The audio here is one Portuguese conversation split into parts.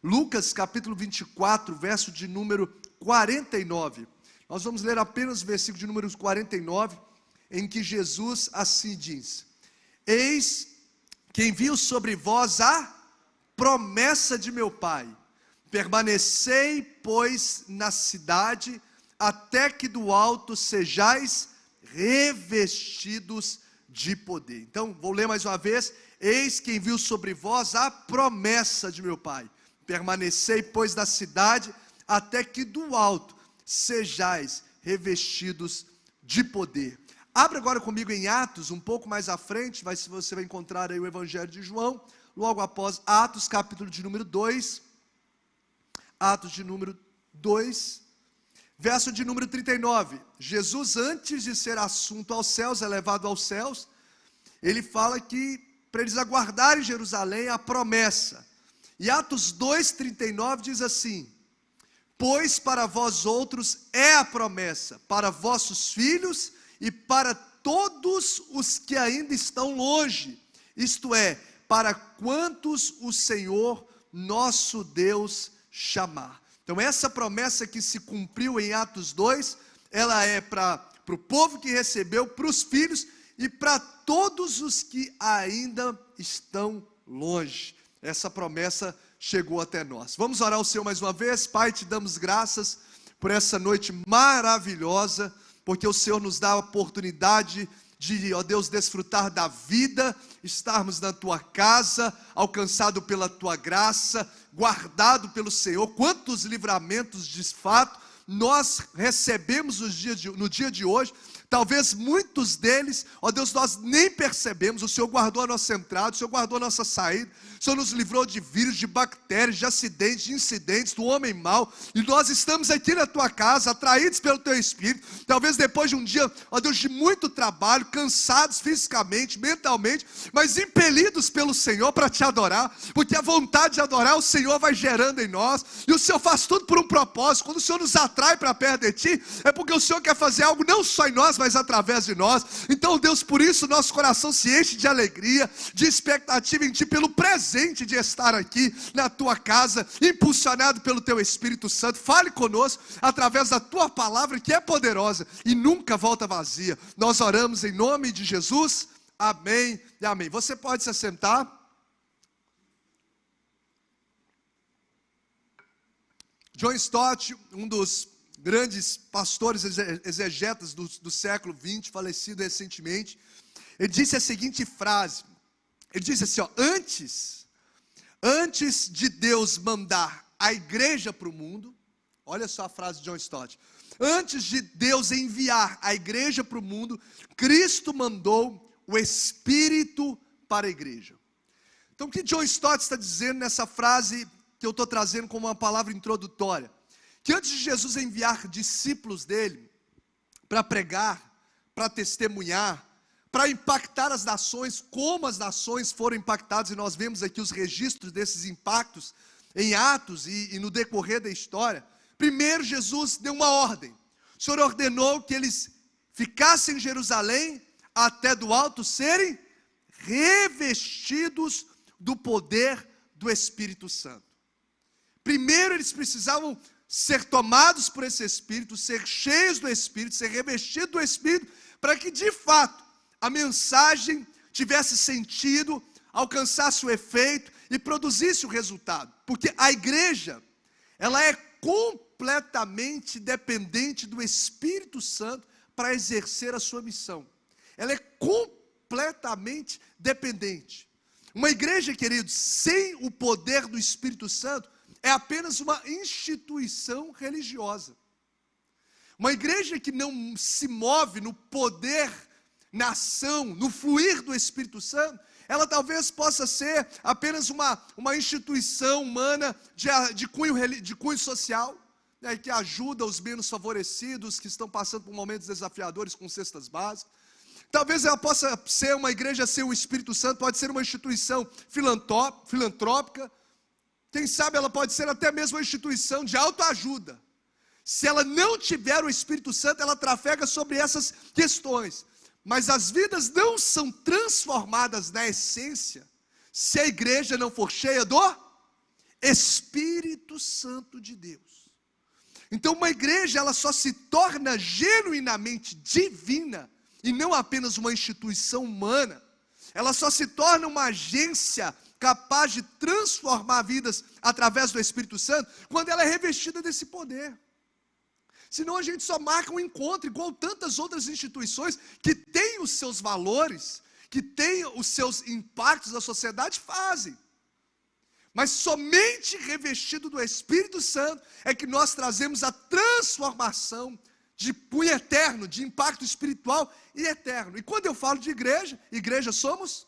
Lucas capítulo 24, verso de número 49. Nós vamos ler apenas o versículo de número 49, em que Jesus assim diz: Eis que envio sobre vós a promessa de meu Pai. Permanecei, pois, na cidade, até que do alto sejais revestidos de poder. Então, vou ler mais uma vez. Eis que envio sobre vós a promessa de meu Pai. Permanecei, pois, na cidade, até que do alto sejais revestidos de poder. Abra agora comigo em Atos, um pouco mais à frente, você vai encontrar aí o Evangelho de João, logo após Atos, capítulo de número 2, Atos de número 2, verso de número 39. Jesus, antes de ser assunto aos céus, elevado aos céus, ele fala que para eles aguardarem em Jerusalém a promessa. E Atos 2:39 diz assim: Pois para vós outros é a promessa, para vossos filhos e para todos os que ainda estão longe, isto é, para quantos o Senhor nosso Deus chamar. Então essa promessa que se cumpriu em Atos 2, ela é para o povo que recebeu, para os filhos e para todos os que ainda estão longe. Essa promessa chegou até nós. Vamos orar ao Senhor mais uma vez. Pai, te damos graças por essa noite maravilhosa, porque o Senhor nos dá a oportunidade de, ó Deus, desfrutar da vida, estarmos na Tua casa, alcançado pela Tua graça, guardado pelo Senhor. Quantos livramentos de fato nós recebemos no dia de hoje. Talvez muitos deles, ó Deus, nós nem percebemos. O Senhor guardou a nossa entrada, o Senhor guardou a nossa saída, o Senhor nos livrou de vírus, de bactérias, de acidentes, de incidentes, do homem mau, e nós estamos aqui na Tua casa, atraídos pelo Teu Espírito, talvez depois de um dia, ó Deus, de muito trabalho, cansados fisicamente, mentalmente, mas impelidos pelo Senhor para Te adorar, porque a vontade de adorar o Senhor vai gerando em nós, e o Senhor faz tudo por um propósito. Quando o Senhor nos atrai para perto de Ti, é porque o Senhor quer fazer algo não só em nós, mas através de nós. Então, Deus, por isso nosso coração se enche de alegria, de expectativa em Ti, pelo presente de estar aqui na Tua casa, impulsionado pelo Teu Espírito Santo. Fale conosco através da Tua palavra, que é poderosa e nunca volta vazia. Nós oramos em nome de Jesus, amém e amém. Você pode se assentar. John Stott, um dos grandes pastores exegetas do século XX, falecido recentemente, ele disse a seguinte frase, ele disse assim, antes de Deus mandar a igreja para o mundo, olha só a frase de John Stott, antes de Deus enviar a igreja para o mundo, Cristo mandou o Espírito para a igreja. Então o que John Stott está dizendo nessa frase que eu estou trazendo como uma palavra introdutória? Que antes de Jesus enviar discípulos dele para pregar, para testemunhar, para impactar as nações, como as nações foram impactadas, e nós vemos aqui os registros desses impactos em Atos e no decorrer da história. Primeiro Jesus deu uma ordem. O Senhor ordenou que eles ficassem em Jerusalém até do alto serem revestidos do poder do Espírito Santo. Primeiro eles precisavam ser tomados por esse Espírito, ser cheios do Espírito, ser revestidos do Espírito, para que de fato a mensagem tivesse sentido, alcançasse o efeito e produzisse o resultado. Porque a igreja, ela é completamente dependente do Espírito Santo para exercer a sua missão. Ela é completamente dependente. Uma igreja, queridos, sem o poder do Espírito Santo, é apenas uma instituição religiosa. Uma igreja que não se move no poder, na ação, no fluir do Espírito Santo, ela talvez possa ser apenas uma instituição humana de cunho social, né, que ajuda os menos favorecidos, que estão passando por momentos desafiadores com cestas básicas. Talvez ela possa ser uma igreja sem o Espírito Santo, pode ser uma instituição filantrópica. Quem sabe ela pode ser até mesmo uma instituição de autoajuda. Se ela não tiver o Espírito Santo, ela trafega sobre essas questões. Mas as vidas não são transformadas na essência, se a igreja não for cheia do Espírito Santo de Deus. Então uma igreja, ela só se torna genuinamente divina, e não apenas uma instituição humana. Ela só se torna uma agência capaz de transformar vidas através do Espírito Santo, quando ela é revestida desse poder. Senão a gente só marca um encontro, igual tantas outras instituições que têm os seus valores, que têm os seus impactos na sociedade, fazem. Mas somente revestido do Espírito Santo é que nós trazemos a transformação de punho eterno, de impacto espiritual e eterno. E quando eu falo de igreja, igreja somos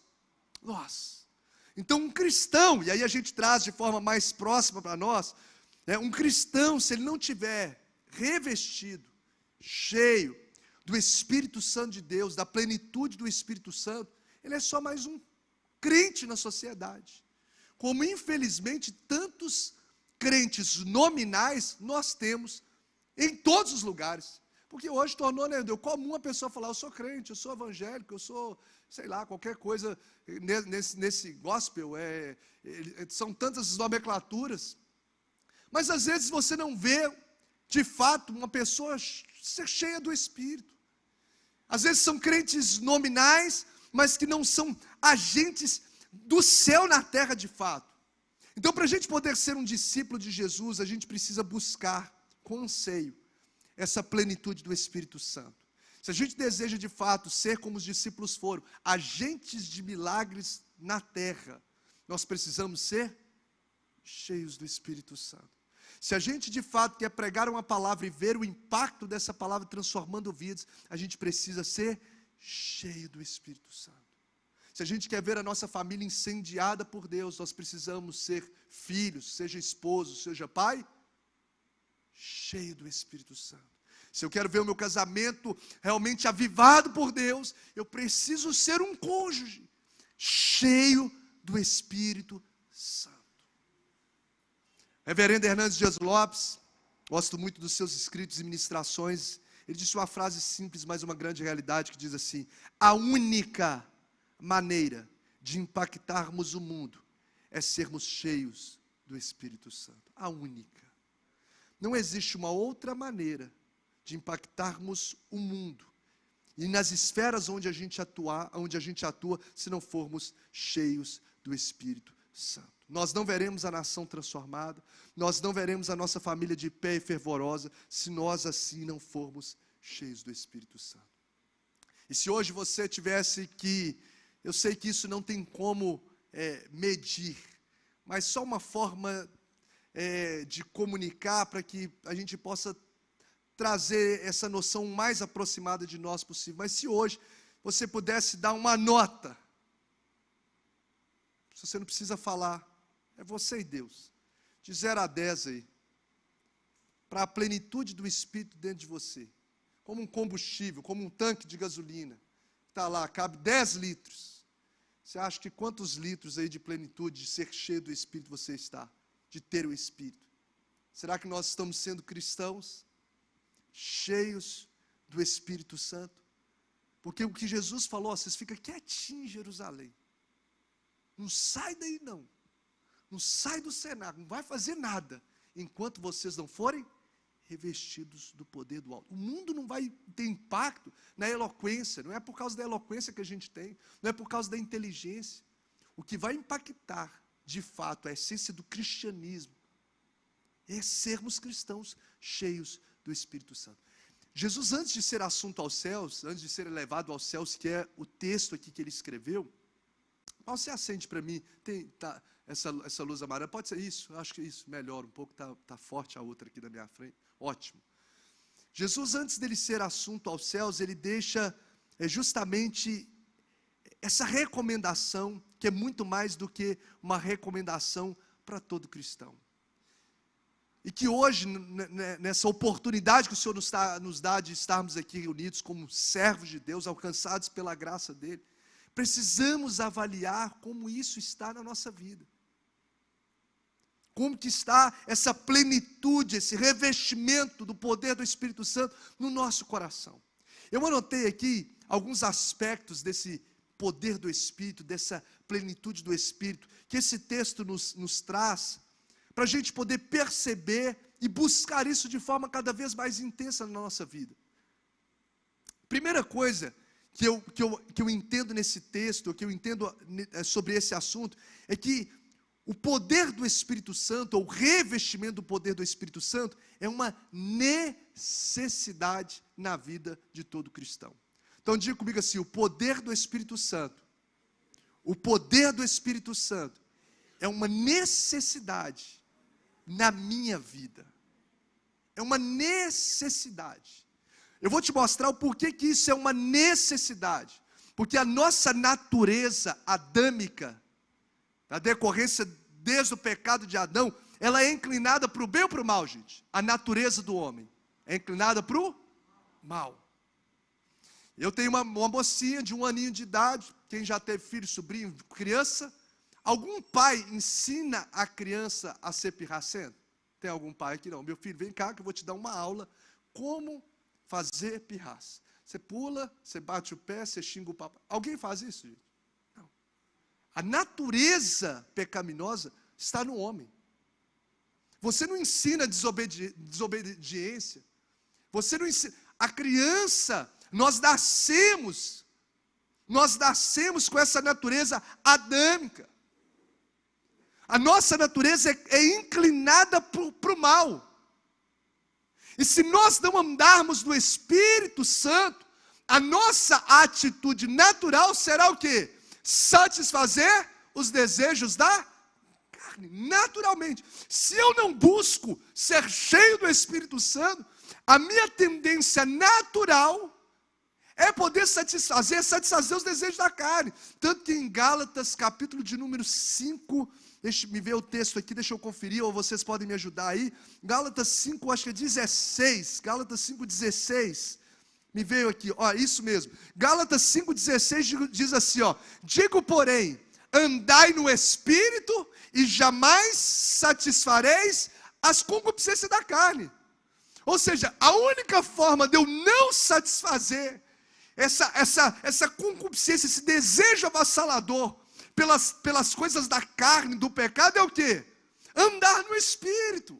nós. Então um cristão, e aí a gente traz de forma mais próxima para nós, um cristão, se ele não tiver revestido, cheio do Espírito Santo de Deus, da plenitude do Espírito Santo, ele é só mais um crente na sociedade. Como infelizmente tantos crentes nominais nós temos em todos os lugares. Porque hoje tornou, né, comum a pessoa falar: eu sou crente, eu sou evangélico, eu sou, sei lá, qualquer coisa nesse gospel. São tantas nomenclaturas. Mas às vezes você não vê, de fato, uma pessoa ser cheia do Espírito. Às vezes são crentes nominais, mas que não são agentes do céu na terra de fato. Então, para a gente poder ser um discípulo de Jesus, a gente precisa buscar com anseio essa plenitude do Espírito Santo. Se a gente deseja de fato ser como os discípulos foram, agentes de milagres na terra, nós precisamos ser cheios do Espírito Santo. Se a gente de fato quer pregar uma palavra e ver o impacto dessa palavra transformando vidas, a gente precisa ser cheio do Espírito Santo. Se a gente quer ver a nossa família incendiada por Deus, nós precisamos ser filhos, seja esposo, seja pai, cheio do Espírito Santo. Se eu quero ver o meu casamento realmente avivado por Deus, eu preciso ser um cônjuge cheio do Espírito Santo. Reverendo Hernandes Dias Lopes, gosto muito dos seus escritos e ministrações. Ele disse uma frase simples, mas uma grande realidade, que diz assim: a única maneira de impactarmos o mundo é sermos cheios do Espírito Santo. A única. Não existe uma outra maneira de impactarmos o mundo e nas esferas onde a gente atua, se não formos cheios do Espírito Santo. Nós não veremos a nação transformada, nós não veremos a nossa família de pé e fervorosa, se nós assim não formos cheios do Espírito Santo. E se hoje você tivesse que, eu sei que isso não tem como medir, mas só uma forma de comunicar para que a gente possa trazer essa noção mais aproximada de nós possível. Mas se hoje você pudesse dar uma nota, se você não precisa falar, é você e Deus, de 0 a 10 aí, para a plenitude do Espírito dentro de você, como um combustível, como um tanque de gasolina, está lá, cabe 10 litros. Você acha que quantos litros aí de plenitude, de ser cheio do Espírito você está? De ter o Espírito? Será que nós estamos sendo cristãos cheios do Espírito Santo? Porque o que Jesus falou: vocês ficam quietinhos em Jerusalém, não sai daí não sai do cenário, não vai fazer nada, enquanto vocês não forem revestidos do poder do alto. O mundo não vai ter impacto na eloquência, não é por causa da eloquência que a gente tem, não é por causa da inteligência. O que vai impactar, de fato, a essência do cristianismo, é sermos cristãos cheios do Espírito Santo. Jesus, antes de ser assunto aos céus, antes de ser elevado aos céus, que é o texto aqui que ele escreveu, você acende para mim, essa luz amarela, pode ser isso? Eu acho que isso melhora um pouco, está forte a outra aqui na minha frente, ótimo. Jesus, antes dele ser assunto aos céus, ele deixa justamente essa recomendação, que é muito mais do que uma recomendação para todo cristão. E que hoje, nessa oportunidade que o Senhor nos dá de estarmos aqui reunidos como servos de Deus, alcançados pela graça dEle, precisamos avaliar como isso está na nossa vida. Como que está essa plenitude, esse revestimento do poder do Espírito Santo no nosso coração. Eu anotei aqui alguns aspectos desse poder do Espírito, dessa plenitude do Espírito, que esse texto nos traz, para a gente poder perceber e buscar isso de forma cada vez mais intensa na nossa vida. Primeira coisa que eu entendo nesse texto, que eu entendo sobre esse assunto, é que o poder do Espírito Santo, ou o revestimento do poder do Espírito Santo, é uma necessidade na vida de todo cristão. Então diga comigo assim: o poder do Espírito Santo, o poder do Espírito Santo é uma necessidade na minha vida. É uma necessidade. Eu vou te mostrar o porquê que isso é uma necessidade. Porque a nossa natureza adâmica, a decorrência desde o pecado de Adão, ela é inclinada para o bem ou para o mal, gente? A natureza do homem é inclinada para o mal. Eu tenho uma mocinha de 1 aninho de idade, quem já teve filho, sobrinho, criança. Algum pai ensina a criança a ser pirracento? Tem algum pai aqui? Não. Meu filho, vem cá que eu vou te dar uma aula como fazer pirraça. Você pula, você bate o pé, você xinga o papai. Alguém faz isso, gente? Não. A natureza pecaminosa está no homem. Você não ensina desobediência. Você não ensina. A criança, nós nascemos com essa natureza adâmica. A nossa natureza é inclinada para o mal. E se nós não andarmos no Espírito Santo, a nossa atitude natural será o quê? Satisfazer os desejos da carne, naturalmente. Se eu não busco ser cheio do Espírito Santo, a minha tendência natural é poder satisfazer os desejos da carne. Tanto que em Gálatas, capítulo de número 5, deixa-me ver o texto aqui, deixa eu conferir, ou vocês podem me ajudar aí. Gálatas 5, acho que é 16. Gálatas 5,16. Me veio aqui, ó, isso mesmo. Gálatas 5,16 diz assim, ó: digo, porém, andai no Espírito e jamais satisfareis as concupiscências da carne. Ou seja, a única forma de eu não satisfazer essa concupiscência, esse desejo avassalador pelas coisas da carne, do pecado, é o quê? Andar no Espírito.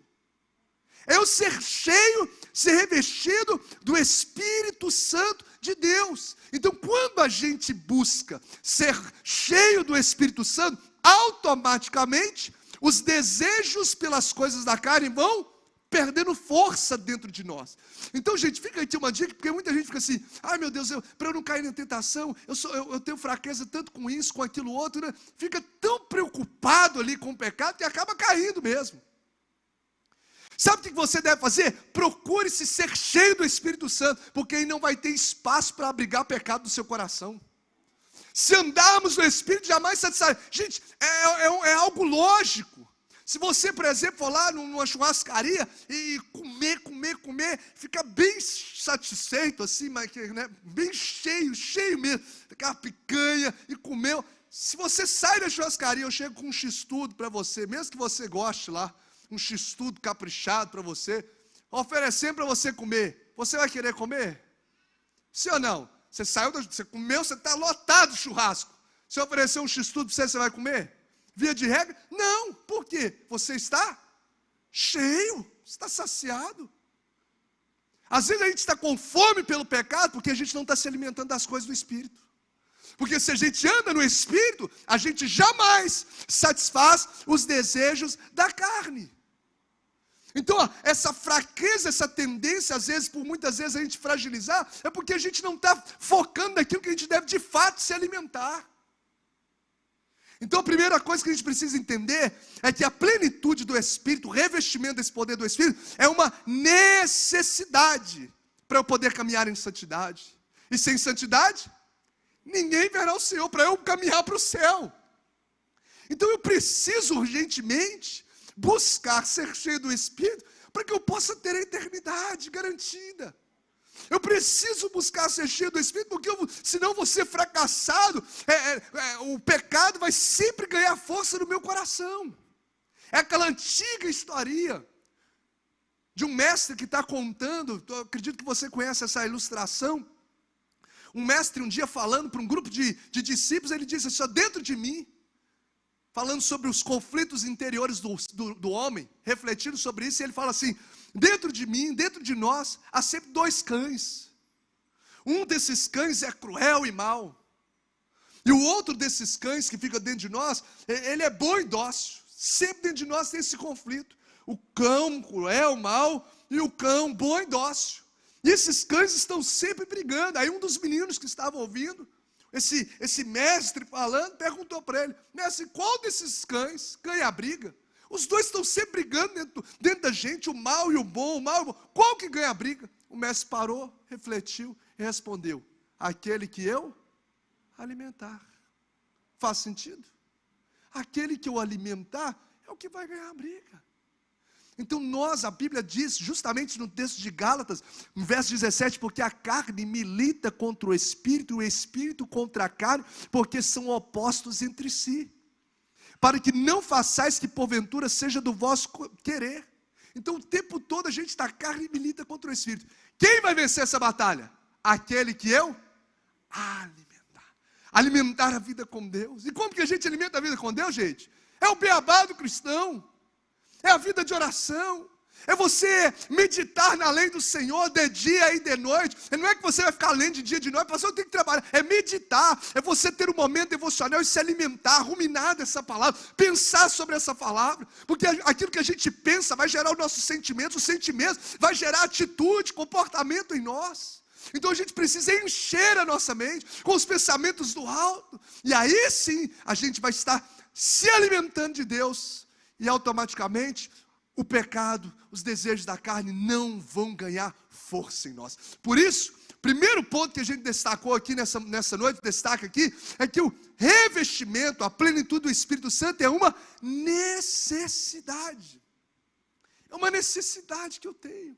É eu ser cheio, ser revestido do Espírito Santo de Deus. Então, quando a gente busca ser cheio do Espírito Santo, automaticamente os desejos pelas coisas da carne vão perdendo força dentro de nós. Então, gente, fica aqui uma dica, porque muita gente fica assim: ai meu Deus, para eu não cair na tentação, eu tenho fraqueza tanto com isso, com aquilo outro, né? Fica tão preocupado ali com o pecado que acaba caindo mesmo. Sabe o que você deve fazer? Procure-se ser cheio do Espírito Santo, porque aí não vai ter espaço para abrigar pecado no seu coração. Se andarmos no Espírito, jamais satisfaz. Gente, é algo lógico. Se você, por exemplo, for lá numa churrascaria e comer, fica bem satisfeito assim, mas, né, bem cheio mesmo, aquela picanha e comeu. Se você sai da churrascaria, eu chego com um x-tudo para você, mesmo que você goste lá, um x-tudo caprichado para você, oferecendo para você comer, você vai querer comer? Sim ou não? Você comeu, você está lotado de churrasco. Se eu oferecer um x-tudo para você vai comer? Via de regra, não. Por quê? Você está cheio, está saciado. Às vezes a gente está com fome pelo pecado, porque a gente não está se alimentando das coisas do Espírito. Porque se a gente anda no Espírito, a gente jamais satisfaz os desejos da carne. Então, essa fraqueza, essa tendência, às vezes, por muitas vezes a gente fragilizar, é porque a gente não está focando naquilo que a gente deve de fato se alimentar. Então a primeira coisa que a gente precisa entender é que a plenitude do Espírito, o revestimento desse poder do Espírito, é uma necessidade para eu poder caminhar em santidade. E sem santidade, ninguém verá o Senhor, para eu caminhar para o céu. Então eu preciso urgentemente buscar ser cheio do Espírito, para que eu possa ter a eternidade garantida. Eu preciso buscar ser cheio do Espírito, porque senão vou ser fracassado. O pecado vai sempre ganhar força no meu coração. É aquela antiga historinha de um mestre que está contando, eu acredito que você conhece essa ilustração. Um mestre um dia falando para um grupo de discípulos, ele disse assim: dentro de mim, falando sobre os conflitos interiores do homem, refletindo sobre isso, e ele fala assim: dentro de mim, dentro de nós, há sempre dois cães. Um desses cães é cruel e mau. E o outro desses cães que fica dentro de nós, ele é bom e dócil. Sempre dentro de nós tem esse conflito. O cão cruel, mau, e o cão bom e dócil. E esses cães estão sempre brigando. Aí um dos meninos que estava ouvindo, esse mestre falando, perguntou para ele: mestre, qual desses cães ganha a briga? Os dois estão sempre brigando dentro da gente, o mal e o bom, Qual que ganha a briga? O mestre parou, refletiu e respondeu: aquele que eu alimentar. Faz sentido? Aquele que eu alimentar é o que vai ganhar a briga. Então a Bíblia diz, justamente no texto de Gálatas, no verso 17, porque a carne milita contra o Espírito, e o Espírito contra a carne, porque são opostos entre si, para que não façais que porventura seja do vosso querer. Então o tempo todo a gente está, a carne milita contra o Espírito. Quem vai vencer essa batalha? Aquele que eu alimentar a vida com Deus. E como que a gente alimenta a vida com Deus, gente? É o beabá do cristão, é a vida de oração, é você meditar na lei do Senhor de dia e de noite. Não é que você vai ficar lendo de dia e de noite, mas eu tenho que trabalhar, é meditar, é você ter um momento devocional e se alimentar, ruminar dessa palavra, pensar sobre essa palavra, porque aquilo que a gente pensa vai gerar os nossos sentimentos, os sentimentos vai gerar atitude, comportamento em nós. Então a gente precisa encher a nossa mente com os pensamentos do alto, e aí sim a gente vai estar se alimentando de Deus, e automaticamente o pecado, os desejos da carne não vão ganhar força em nós. Por isso, primeiro ponto que a gente destacou aqui nessa noite, destaca aqui, é que o revestimento, a plenitude do Espírito Santo é uma necessidade. É uma necessidade que eu tenho.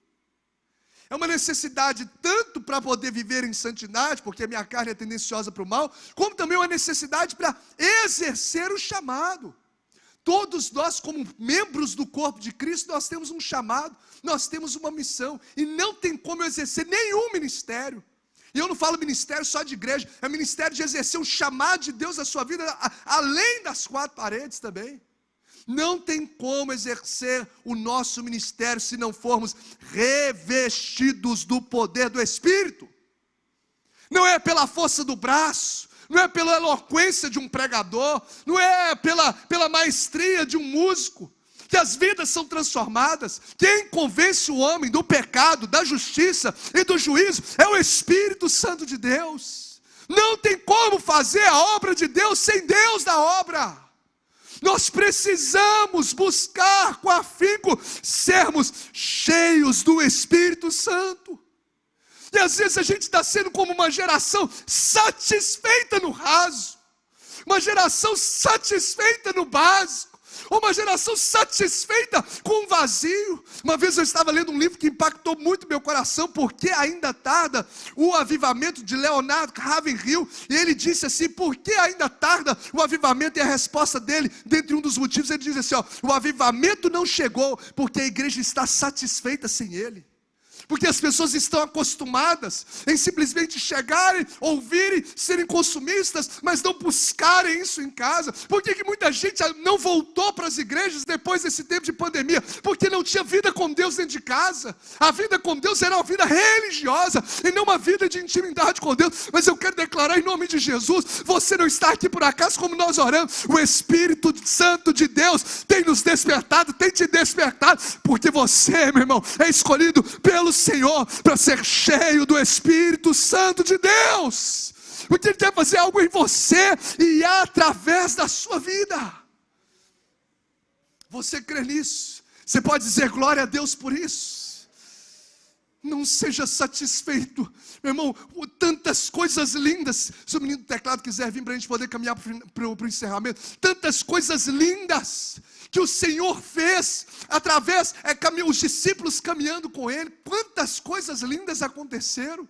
É uma necessidade tanto para poder viver em santidade, porque a minha carne é tendenciosa para o mal, como também uma necessidade para exercer o chamado. Todos nós, como membros do corpo de Cristo, nós temos um chamado, nós temos uma missão, e não tem como eu exercer nenhum ministério. E eu não falo ministério só de igreja, é ministério de exercer o chamado de Deus na sua vida, além das quatro paredes também. Não tem como exercer o nosso ministério se não formos revestidos do poder do Espírito. Não é pela força do braço, não é pela eloquência de um pregador, não é pela maestria de um músico, que as vidas são transformadas. Quem convence o homem do pecado, da justiça e do juízo é o Espírito Santo de Deus. Não tem como fazer a obra de Deus sem Deus na obra. Nós precisamos buscar com afinco sermos cheios do Espírito Santo. E às vezes a gente está sendo como uma geração satisfeita no raso, uma geração satisfeita no básico, uma geração satisfeita com o vazio. Uma vez eu estava lendo um livro que impactou muito meu coração, Porque Ainda Tarda, o avivamento de Leonardo Ravenhill, e ele disse assim: por que ainda tarda o avivamento? E a resposta dele, dentre um dos motivos, ele diz assim: o avivamento não chegou porque a igreja está satisfeita sem ele. Porque as pessoas estão acostumadas em simplesmente chegarem, ouvirem, serem consumistas, mas não buscarem isso em casa. Por que muita gente não voltou para as igrejas depois desse tempo de pandemia? Porque não tinha vida com Deus dentro de casa. A vida com Deus era uma vida religiosa e não uma vida de intimidade com Deus. Mas eu quero declarar em nome de Jesus, você não está aqui por acaso, como nós oramos. O Espírito Santo de Deus tem nos despertado, tem te despertado, porque você, meu irmão, é escolhido pelo Senhor para ser cheio do Espírito Santo de Deus, porque Ele quer fazer algo em você e através da sua vida. Você crê nisso? Você pode dizer glória a Deus por isso? Não seja satisfeito, meu irmão, tantas coisas lindas. Se o menino do teclado quiser vir para a gente poder caminhar para o encerramento, tantas coisas lindas que o Senhor fez, através, os discípulos caminhando com Ele, quantas coisas lindas aconteceram,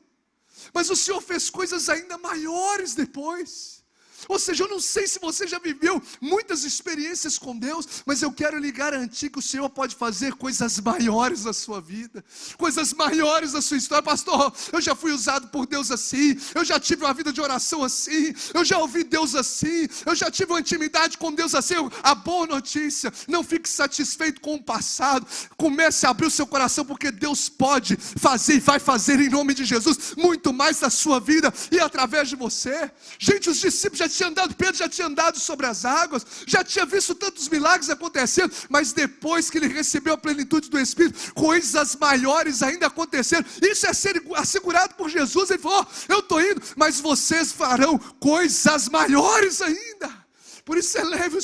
mas o Senhor fez coisas ainda maiores depois. Ou seja, eu não sei se você já viveu muitas experiências com Deus, mas eu quero lhe garantir que o Senhor pode fazer coisas maiores na sua vida, coisas maiores na sua história. Pastor, eu já fui usado por Deus assim, eu já tive uma vida de oração assim, eu já ouvi Deus assim, eu já tive uma intimidade com Deus assim. A boa notícia, não fique satisfeito com o passado, comece a abrir o seu coração, porque Deus pode fazer e vai fazer em nome de Jesus muito mais na sua vida e através de você. Gente, os discípulos já tinham andado, Pedro já tinha andado sobre as águas, já tinha visto tantos milagres acontecendo, mas depois que ele recebeu a plenitude do Espírito, coisas maiores ainda aconteceram. Isso é ser assegurado por Jesus. Ele falou: eu estou indo, mas vocês farão coisas maiores ainda. Por isso eleve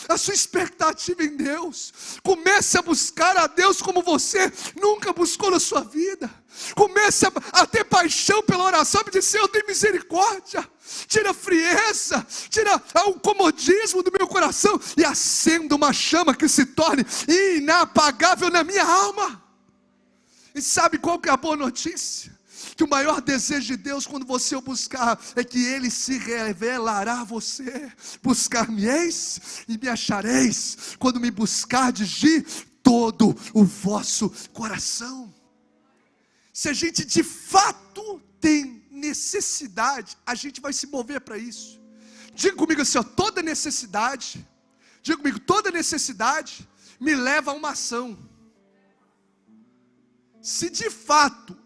a sua expectativa em Deus. Comece a buscar a Deus como você nunca buscou na sua vida. Comece a ter paixão pela oração e dizer: Senhor, tem misericórdia. Tira a frieza, tira o comodismo do meu coração e acenda uma chama que se torne inapagável na minha alma. E sabe qual que é a boa notícia? Que o maior desejo de Deus, quando você o buscar, é que Ele se revelará a você. Buscar-me-eis e me achareis, quando me buscardes de todo o vosso coração. Se a gente de fato tem necessidade, a gente vai se mover para isso. Diga comigo assim, toda necessidade, diga comigo, toda necessidade me leva a uma ação. Se de fato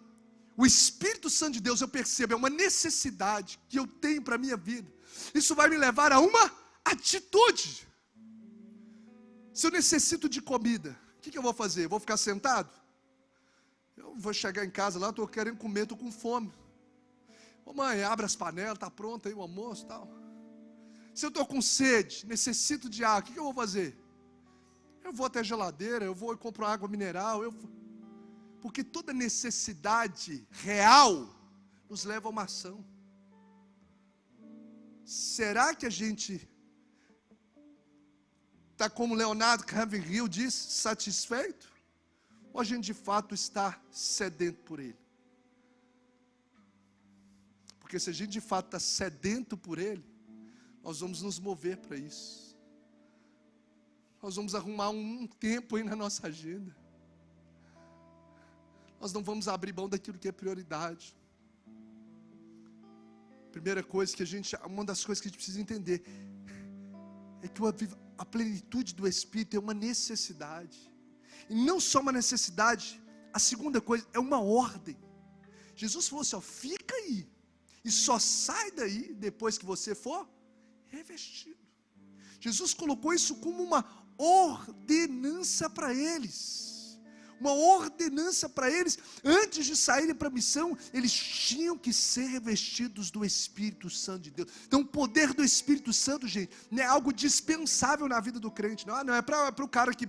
o Espírito Santo de Deus, eu percebo, é uma necessidade que eu tenho para a minha vida, isso vai me levar a uma atitude. Se eu necessito de comida, o que eu vou fazer? Eu vou ficar sentado? Eu vou chegar em casa lá, estou querendo comer, estou com fome. Ô mãe, abre as panelas, está pronto aí o almoço e tal. Se eu estou com sede, necessito de água, o que eu vou fazer? Eu vou até a geladeira, eu vou e compro água mineral, porque toda necessidade real nos leva a uma ação. Será que a gente está, como Leonardo Ravenhill diz, satisfeito? Ou a gente de fato está sedento por Ele? Porque se a gente de fato está sedento por Ele, nós vamos nos mover para isso. Nós vamos arrumar um tempo aí na nossa agenda. Nós não vamos abrir mão daquilo que é prioridade. Primeira coisa que uma das coisas que a gente precisa entender é que a plenitude do Espírito é uma necessidade. E não só uma necessidade, a segunda coisa é uma ordem. Jesus falou assim, fica aí, e só sai daí depois que você for revestido. Jesus colocou isso como uma ordenança para eles. Uma ordenança para eles, antes de saírem para a missão, eles tinham que ser revestidos do Espírito Santo de Deus. Então o poder do Espírito Santo, gente, não é algo dispensável na vida do crente, não é para o cara que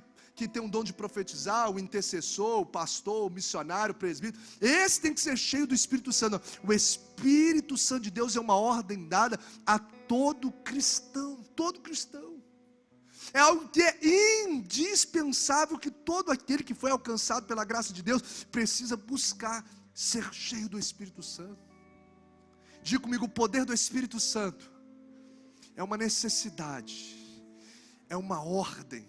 tem um dom de profetizar, o intercessor, o pastor, o missionário, o presbítero. Esse tem que ser cheio do Espírito Santo. Não. O Espírito Santo de Deus é uma ordem dada a todo cristão, todo cristão. É algo que é indispensável, que todo aquele que foi alcançado pela graça de Deus precisa buscar ser cheio do Espírito Santo. Diga comigo, o poder do Espírito Santo é uma necessidade, é uma ordem.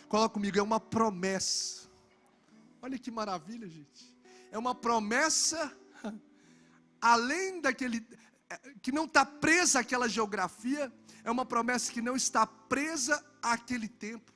Coloca comigo, é uma promessa. Olha que maravilha, gente. É uma promessa além daquele que não está presa àquela geografia. É uma promessa que não está presa àquele tempo.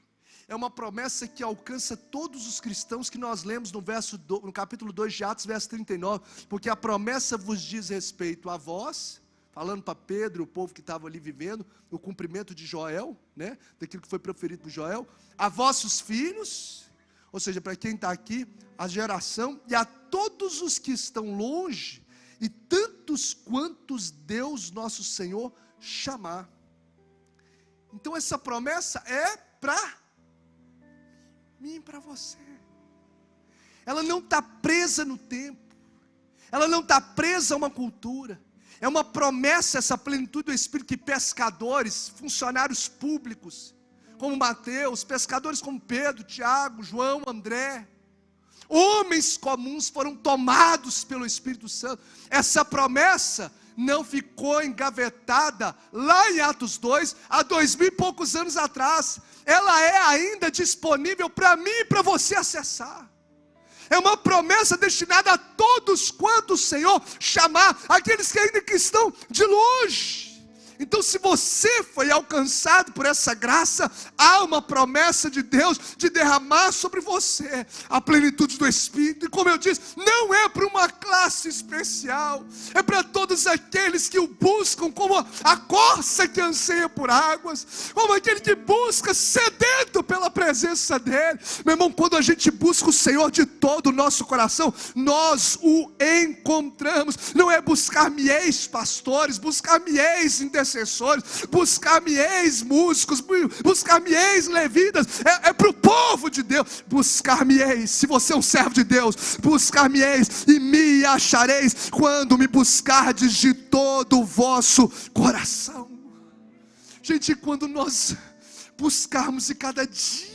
É uma promessa que alcança todos os cristãos, que nós lemos no capítulo 2 de Atos, verso 39. Porque a promessa vos diz respeito a vós, falando para Pedro, o povo que estava ali vivendo, o cumprimento de Joel, né, daquilo que foi proferido por Joel, a vossos filhos, ou seja, para quem está aqui, a geração, e a todos os que estão longe, e tantos quantos Deus nosso Senhor chamar. Então essa promessa é para mim e para você. Ela não está presa no tempo, ela não está presa a uma cultura. É uma promessa, essa plenitude do Espírito, que pescadores, funcionários públicos, como Mateus, pescadores como Pedro, Tiago, João, André, homens comuns foram tomados pelo Espírito Santo. Essa promessa não ficou engavetada lá em Atos 2, há 2000 e poucos anos atrás. Ela é ainda disponível para mim e para você acessar. É uma promessa destinada a todos quanto o Senhor chamar, aqueles que ainda que estão de longe. Então, se você foi alcançado por essa graça, há uma promessa de Deus de derramar sobre você a plenitude do Espírito. E como eu disse, não é para uma classe especial, é para todos aqueles que o buscam, como a corça que anseia por águas, como aquele que busca sedento pela presença dEle. Meu irmão, quando a gente busca o Senhor de todo o nosso coração, nós o encontramos. Não é buscar-me-eis pastores, buscar-me-eis intercessores, buscar-me-eis músicos, buscar-me-eis levitas, é para o povo de Deus. Buscar-me-eis, se você é um servo de Deus, buscar-me-eis e me achareis, quando me buscardes de todo o vosso coração. Gente, quando nós buscarmos e cada dia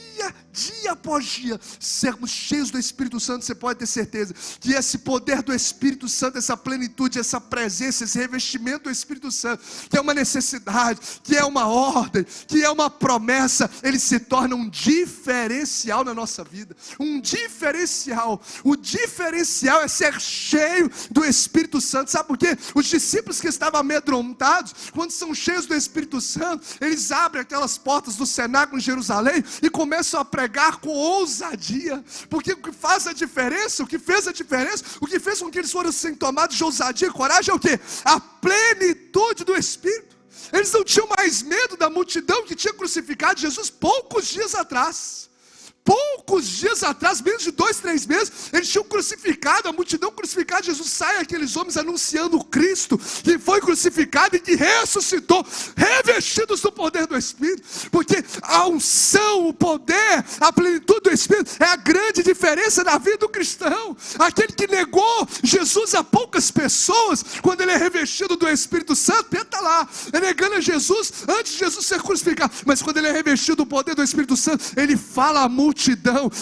após dia, sermos cheios do Espírito Santo, você pode ter certeza que esse poder do Espírito Santo, essa plenitude, essa presença, esse revestimento do Espírito Santo, que é uma necessidade, que é uma ordem, que é uma promessa, ele se torna um diferencial na nossa vida. Um diferencial. O diferencial é ser cheio do Espírito Santo. Sabe por quê? Os discípulos que estavam amedrontados, quando são cheios do Espírito Santo, eles abrem aquelas portas do cenáculo em Jerusalém e começam a pregar com ousadia, porque o que faz a diferença, o que fez a diferença, o que fez com que eles fossem tomados de ousadia e coragem é o quê? A plenitude do Espírito. Eles não tinham mais medo da multidão que tinha crucificado Jesus poucos dias atrás. Poucos dias atrás, menos de 2, 3 meses, eles tinham crucificado, a multidão crucificada. Jesus sai, aqueles homens anunciando o Cristo que foi crucificado e que ressuscitou, revestidos do poder do Espírito, porque a unção, o poder, a plenitude do Espírito é a grande diferença na vida do cristão. Aquele que negou Jesus a poucas pessoas, quando ele é revestido do Espírito Santo, ele está lá, negando a Jesus antes de Jesus ser crucificado, mas quando ele é revestido do poder do Espírito Santo, ele fala a multidão,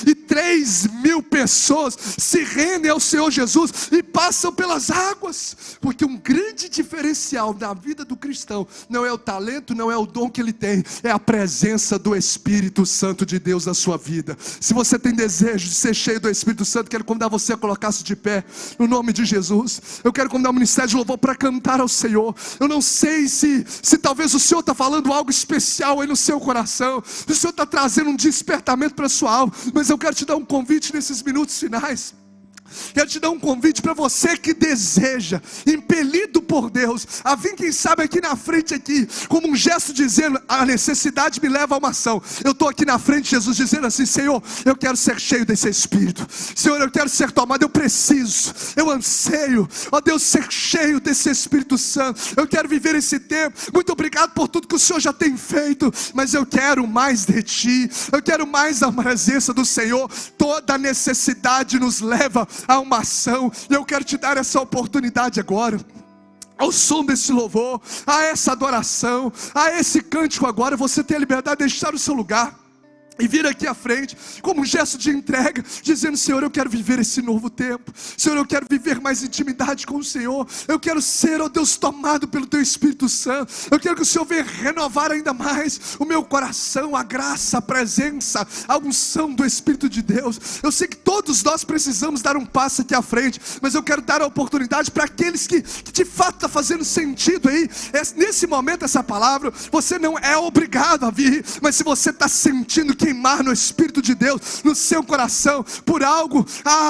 e 3.000 pessoas se rendem ao Senhor Jesus e passam pelas águas, porque um grande diferencial na vida do cristão não é o talento, não é o dom que ele tem, é a presença do Espírito Santo de Deus na sua vida. Se você tem desejo de ser cheio do Espírito Santo, quero convidar você a colocar-se de pé, no nome de Jesus. Eu quero convidar o ministério de louvor para cantar ao Senhor. Eu não sei se talvez o Senhor está falando algo especial aí no seu coração, se o Senhor está trazendo um despertamento para a sua alma, mas eu quero te dar um convite nesses minutos finais. Quero te dar um convite para você que deseja, impelido por Deus, a vir, quem sabe, aqui na frente, aqui, como um gesto dizendo, a necessidade me leva a uma ação. Eu estou aqui na frente, Jesus dizendo assim: Senhor, eu quero ser cheio desse Espírito. Senhor, eu quero ser tomado, eu preciso, eu anseio, ó Deus, ser cheio desse Espírito Santo. Eu quero viver esse tempo. Muito obrigado por tudo que o Senhor já tem feito, mas eu quero mais de Ti, eu quero mais da presença do Senhor. Toda necessidade nos leva a uma ação, e eu quero te dar essa oportunidade agora, ao som desse louvor, a essa adoração, a esse cântico agora. Você tem a liberdade de deixar o seu lugar e vir aqui à frente, como um gesto de entrega, dizendo: Senhor, eu quero viver esse novo tempo. Senhor, eu quero viver mais intimidade com o Senhor. Eu quero ser, ó Deus, tomado pelo Teu Espírito Santo. Eu quero que o Senhor venha renovar ainda mais o meu coração, a graça, a presença, a unção do Espírito de Deus. Eu sei que todos nós precisamos dar um passo aqui à frente, mas eu quero dar a oportunidade para aqueles que de fato está fazendo sentido aí, nesse momento, essa palavra. Você não é obrigado a vir, mas se você está sentindo queimar no Espírito de Deus, no seu coração, por algo,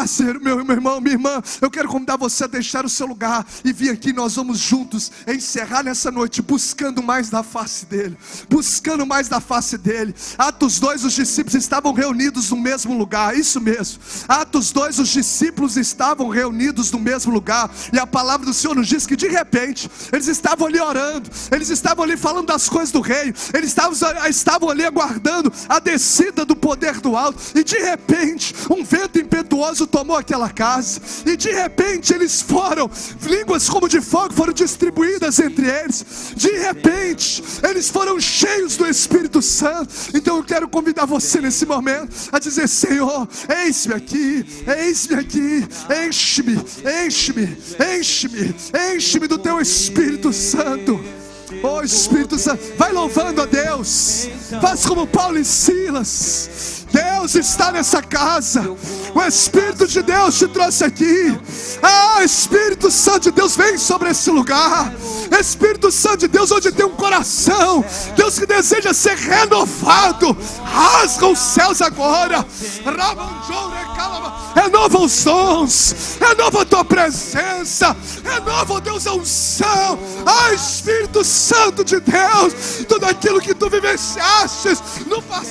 Senhor, meu irmão, minha irmã, eu quero convidar você a deixar o seu lugar e vir aqui. Nós vamos juntos encerrar nessa noite buscando mais da face dEle, buscando mais da face dEle. Atos 2, os discípulos estavam reunidos no mesmo lugar, isso mesmo. Atos 2, os discípulos estavam reunidos no mesmo lugar, e a palavra do Senhor nos diz que de repente, eles estavam ali orando, eles estavam ali falando das coisas do reino, eles estavam ali aguardando a descida do poder do alto, e de repente um vento impetuoso impetuoso tomou aquela casa, e de repente eles foram, línguas como de fogo foram distribuídas entre eles. De repente eles foram cheios do Espírito Santo. Então eu quero convidar você nesse momento a dizer: Senhor, eis-me aqui, enche-me, enche-me, enche-me, enche-me do teu Espírito Santo. Oh Espírito Santo, vai louvando a Deus, faz como Paulo e Silas. Deus está nessa casa, o Espírito de Deus te trouxe aqui. Espírito Santo de Deus, vem sobre esse lugar. Espírito Santo de Deus, onde tem um coração, Deus que deseja ser renovado, rasga os céus agora, renova os dons, renova a tua presença, renova, Deus, a unção. Espírito Santo de Deus, tudo aquilo que tu vivenciaste no passado,